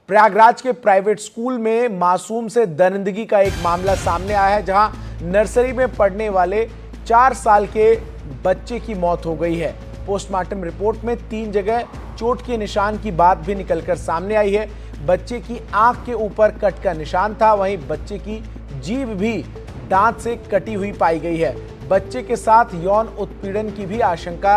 प्रयागराज के private school में मासूम से दरिंदगी का एक मामला सामने आया है, जहां नर्सरी में पढ़ने वाले 4 साल के बच्चे की मौत हो गई है। पोस्टमार्टम रिपोर्ट में 3 जगह चोट के निशान की बात भी निकलकर सामने आई है। बच्चे की आंख के ऊपर कट का निशान था, वहीं बच्चे की जीभ भी दांत से कटी हुई पाई गई है। बच्चे के साथ यौन उत्पीड़न की भी आशंका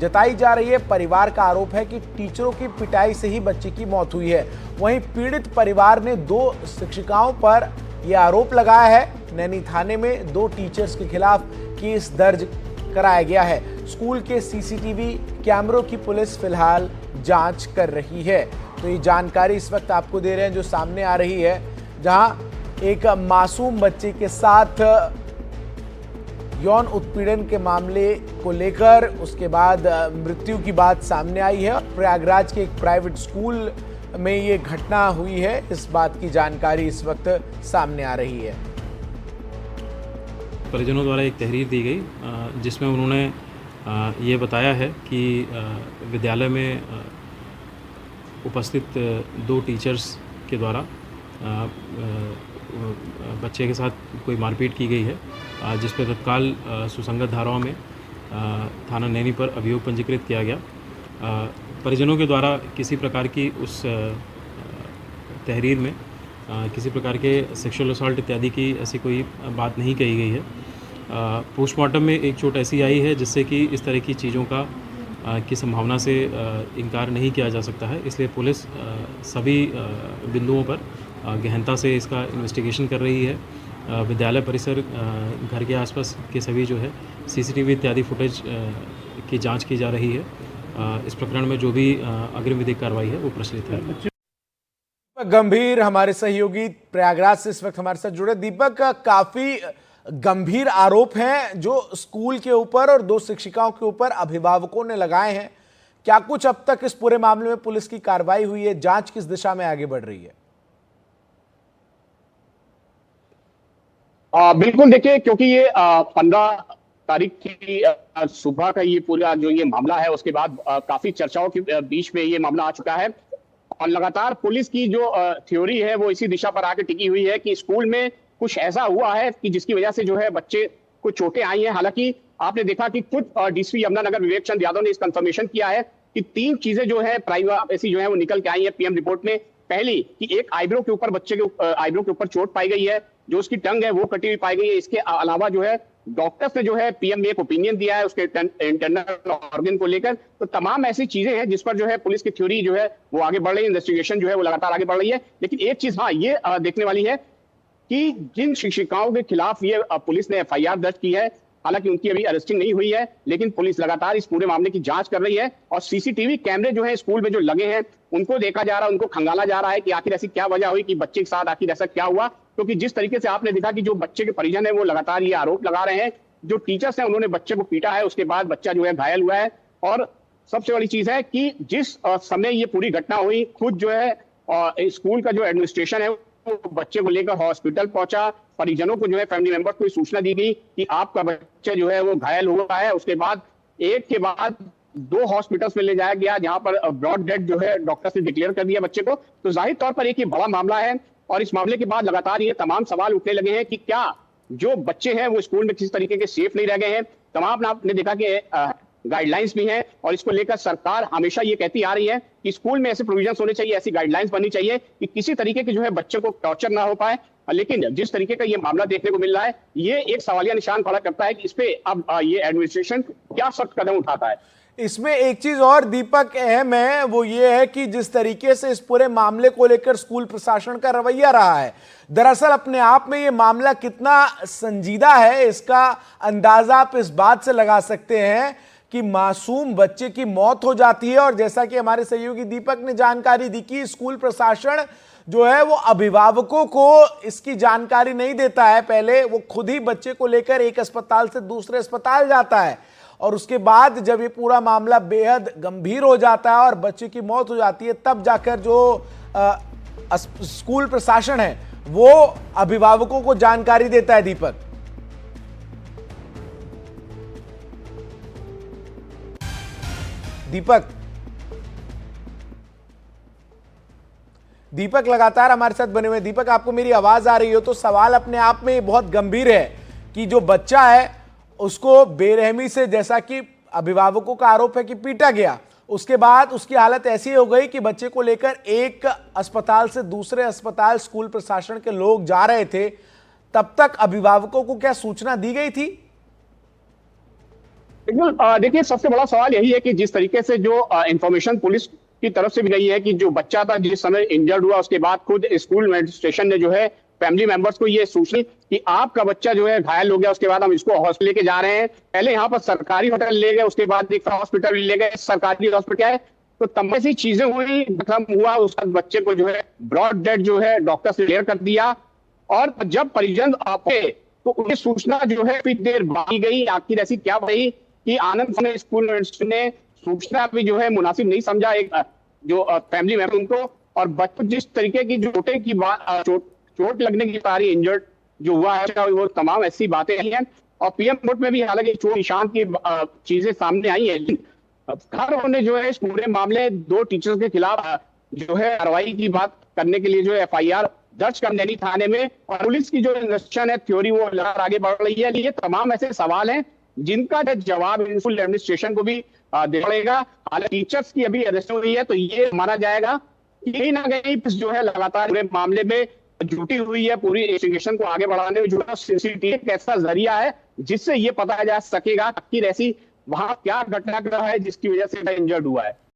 जताई जा रही है। परिवार का आरोप है कि टीचरों की पिटाई से ही बच्चे की मौत हुई है। वहीं पीड़ित परिवार ने 2 शिक्षिकाओं पर यह आरोप लगाया है। नैनी थाने में 2 टीचर्स के खिलाफ केस दर्ज कराया गया है। स्कूल के सीसीटीवी कैमरों की पुलिस फिलहाल जांच कर रही है। तो ये जानकारी इस वक्त आपको दे रहे हैं जो सामने आ रही है, जहां एक मासूम बच्चे के साथ यौन उत्पीड़न के मामले को लेकर उसके बाद मृत्यु की बात सामने आई है। प्रयागराज के एक प्राइवेट स्कूल में ये घटना हुई है, इस बात की जानकारी इस वक्त सामने आ रही है। परिजनों द्वारा एक तहरीर दी गई, जिसमें उन्होंने ये बताया है कि विद्यालय में उपस्थित 2 टीचर्स के द्वारा बच्चे के साथ कोई मारपीट की गई है, जिस पर तत्काल सुसंगत धाराओं में थाना नैनी पर अभियोग पंजीकृत किया गया। परिजनों के द्वारा किसी प्रकार की उस तहरीर में किसी प्रकार के सेक्सुअल असॉल्ट इत्यादि की ऐसी कोई बात नहीं कही गई है। पोस्टमार्टम में एक चोट ऐसी आई है जिससे कि इस तरह की चीज़ों का की संभावना से इनकार नहीं किया जा सकता है, इसलिए पुलिस सभी बिंदुओं पर गहनता से इसका इन्वेस्टिगेशन कर रही है। विद्यालय परिसर, घर के आसपास के सभी जो है सीसीटीवी इत्यादि फुटेज की जांच की जा रही है। इस प्रकरण में जो भी अग्रिम विधिक कार्रवाई है वो प्रचलित है। गंभीर हमारे सहयोगी प्रयागराज से इस वक्त हमारे साथ जुड़े। दीपक, काफी गंभीर आरोप हैं जो स्कूल के ऊपर और 2 शिक्षिकाओं के ऊपर अभिभावकों ने लगाए हैं। क्या कुछ अब तक इस पूरे मामले में पुलिस की कार्रवाई हुई है? जांच किस दिशा में आगे बढ़ रही है? बिल्कुल, देखिए, क्योंकि ये 15 तारीख की सुबह का ये पूरा जो ये मामला है, उसके बाद काफी चर्चाओं के बीच में ये मामला आ चुका है और लगातार पुलिस की जो थ्योरी है वो इसी दिशा पर आके टिकी हुई है कि स्कूल में कुछ ऐसा हुआ है कि जिसकी वजह से जो है बच्चे को चोटें आई हैं। हालांकि आपने देखा कि खुद डीसीपी यमुनानगर विवेक चंद यादव ने इस कंफर्मेशन किया है कि 3 चीजें जो है प्राइवेसी जो है वो निकल के आई है पीएम रिपोर्ट में। पहली कि एक आईब्रो के ऊपर बच्चे के आईब्रो के ऊपर चोट पाई गई है, जो उसकी टंग है वो कटी हुई पाई गई है। इसके अलावा जो है डॉक्टर्स ने जो है पीएम में एक ओपिनियन दिया है उसके इंटरनल ऑर्गन को लेकर। तो तमाम ऐसी चीजें हैं जिस पर जो है पुलिस की थ्योरी जो है वो आगे बढ़ रही है, इन्वेस्टिगेशन जो है वो लगातार आगे बढ़ रही है। लेकिन एक चीज ये देखने वाली है कि जिन शिक्षिकाओं के खिलाफ ये पुलिस ने एफआईआर दर्ज की है, हालांकि उनकी अभी अरेस्टिंग नहीं हुई है, लेकिन पुलिस लगातार इस पूरे मामले की जांच कर रही है और सीसीटीवी कैमरे जो है स्कूल में जो लगे हैं उनको देखा जा रहा है, उनको खंगाला जा रहा है कि आखिर ऐसी क्या वजह हुई कि बच्चे के साथ आखिर ऐसा क्या हुआ। क्योंकि जिस तरीके से आपने देखा कि जो बच्चे के परिजन है वो लगातार ये आरोप लगा रहे हैं, जो टीचर्स हैं उन्होंने बच्चे को पीटा है, उसके बाद बच्चा जो है घायल हुआ है। और सबसे बड़ी चीज है कि जिस समय ये पूरी घटना हुई, खुद जो है स्कूल का जो एडमिनिस्ट्रेशन है वो बच्चे को लेकर हॉस्पिटल पहुंचा। परिजनों को जो है फैमिली मेंबर्स को सूचना दी गई कि आपका बच्चा जो है वो घायल हुआ है। उसके बाद एक के बाद 2 हॉस्पिटल्स में ले जाया गया, जहां पर ब्रॉड डेड जो है डॉक्टर्स ने डिक्लेयर कर दिया बच्चे को। तो जाहिर तौर पर एक ये बड़ा मामला है और इस मामले के बाद लगातार ये तमाम सवाल उठने लगे हैं कि क्या जो बच्चे हैं वो स्कूल में किसी तरीके के सेफ नहीं रह गए हैं। तमाम आपने देखा कि गाइडलाइंस भी हैं और इसको लेकर सरकार हमेशा ये कहती आ रही है कि स्कूल में ऐसे प्रोविजंस होने चाहिए, ऐसी गाइडलाइंस बननी चाहिए कि किसी तरीके के जो है बच्चे को टॉर्चर ना हो पाए। लेकिन जिस तरीके का ये मामला देखने को मिल रहा है, ये एक सवालिया निशान खड़ा करता है कि इस पे अब ये एडमिनिस्ट्रेशन क्या सख्त कदम उठाता है। इसमें एक चीज और दीपक अहम है, वो ये है कि जिस तरीके से इस पूरे मामले को लेकर स्कूल प्रशासन का रवैया रहा है, दरअसल अपने आप में ये मामला कितना संजीदा है इसका अंदाजा आप इस बात से लगा सकते हैं कि मासूम बच्चे की मौत हो जाती है और जैसा कि हमारे सहयोगी दीपक ने जानकारी दी कि स्कूल प्रशासन जो है वो अभिभावकों को इसकी जानकारी नहीं देता है। पहले वो खुद ही बच्चे को लेकर एक अस्पताल से दूसरे अस्पताल जाता है और उसके बाद जब ये पूरा मामला बेहद गंभीर हो जाता है और बच्चे की मौत हो जाती है, तब जाकर जो स्कूल प्रशासन है वो अभिभावकों को जानकारी देता है। दीपक, दीपक लगातार हमारे साथ बने हुए। दीपक, आपको मेरी आवाज आ रही हो तो सवाल अपने आप में बहुत गंभीर है कि जो बच्चा है उसको बेरहमी से, जैसा कि अभिभावकों का आरोप है कि पीटा गया, उसके बाद उसकी हालत ऐसी हो गई कि बच्चे को लेकर एक अस्पताल से दूसरे अस्पताल स्कूल प्रशासन के लोग जा रहे थे, तब तक अभिभावकों को क्या सूचना दी गई थी? बिल्कुल, देखिए सबसे बड़ा सवाल यही है कि जिस तरीके से जो इंफॉर्मेशन पुलिस की तरफ से भी गई है कि जो बच्चा था जिस समय इंजर्ड हुआ, उसके बाद खुद स्कूल एडमिनिस्ट्रेशन ने जो है फैमिली मेंबर्स को ये सूचना कि आपका बच्चा जो है घायल हो गया, उसके बाद हम इसको हॉस्पिटल लेके जा रहे हैं। पहले यहाँ पर सरकारी हॉस्पिटल ले गए, उसके बाद एक हॉस्पिटल ले गए, सरकारी हॉस्पिटल है, तो तमाम ऐसी चीजें हुई, जख्म हुआ, उसका बच्चे को जो है ब्रॉड डेड जो है डॉक्टर से क्लियर कर दिया। और जब परिजन आपे तो उन्हें सूचना जो है फिर देर बाकी गई। आखिर ऐसी क्या भई कि आनंद समय स्कूल ने सूचना भी जो है मुनासिब नहीं समझा एक जो फैमिली मेंबर उनको, और बच्चों जिस तरीके की जो चोटें की बात चोट लगने की सारी इंजर्ड जो हुआ है वो तमाम ऐसी बातें आई हैं। और पीएम रिपोर्ट में भी हालांकि चोट निशान की चीजें सामने आई है, घर होने जो है इस पूरे मामले 2 टीचर्स के खिलाफ जो है कार्रवाई की बात करने के लिए जो एफआईआर दर्ज कर नैनी थाने में, और पुलिस की जो इन्वेस्टिगेशन है थ्योरी वो लगातार आगे बढ़ रही है। ये तमाम ऐसे सवाल हैं जिनका जवाब स्कूल एडमिनिस्ट्रेशन को भी देना पड़ेगा। हालांकि टीचर्स की अभी अरेस्ट हुई है, तो ये माना जाएगा कि कहीं ना कहीं जो है लगातार पूरे मामले में जुटी हुई है, पूरी इन्वेस्टिगेशन को आगे बढ़ाने में जुटा सीसीटीवी एक ऐसा जरिया है जिससे ये पता जा सकेगा आखिर ऐसी वहां क्या घटनाक्रम है जिसकी वजह से इंजर्ड हुआ है।